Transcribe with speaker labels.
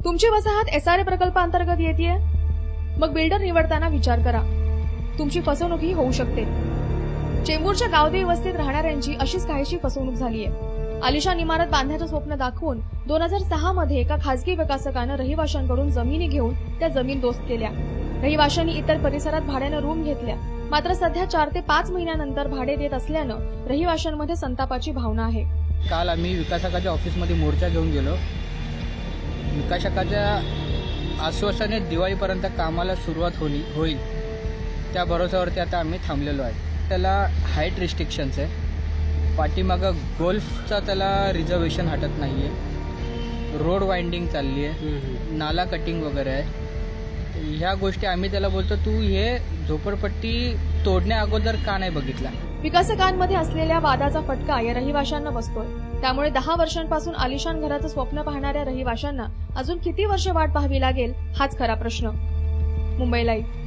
Speaker 1: तुमची वसाहत SRA प्रकल्पाअंतर्गत येते, मग बिल्डर निवडताना विचार करा, तुमची फसवणूकही होऊ शकते। चेंबूरच्या गावदेवी वस्तीत राहणाऱ्यांची अशीच काहीशी फसवणूक झालीय। आलिशान इमारत बांधण्याचं स्वप्न दाखवून 2006 मध्ये एका खासगी विकासकानं रहिवाशांकडून जमिनी घेऊन त्या जमीन दोस्त केल्या। रहिवाशांनी इतर परिसरात भाड्यानं रूम घेतल्या, मात्र सध्या 4 ते 5 महिन्यानंतर भाडे देत असल्यानं रहिवाशांमध्ये संतापाची भावना आहे।
Speaker 2: काल आम्ही विकासकाच्या ऑफिसमध्ये मोर्चा घेऊन गेलो। विकासकाच्या आश्वासने दिवाळीपर्यंत कामाला सुरुवात होईल त्या भरोश्यावरती आता आम्ही थांबलेलो आहे। त्याला हाईट रिस्ट्रिक्शन्स आहे, पाठीमागं गोल्फचा त्याला रिझर्वेशन हटत नाहीये, रोड वाइंडिंग चालली आहे, नाला कटिंग वगैरे आहे। ह्या गोष्टी आम्ही त्याला बोलतो, तू हे झोपडपट्टी तोडण्या अगोदर का नाही बघितला।
Speaker 1: विकासकांमध्ये असलेल्या वादाचा फटका या रहिवाशांना बसतोय। त्यामुळे 10 वर्षांपासून आलिशान घराचं स्वप्न पाहणाऱ्या रहिवाशांना अजून किती वर्ष वाट पाहावी लागेल हाच खरा प्रश्न। मुंबई लाईव्ह।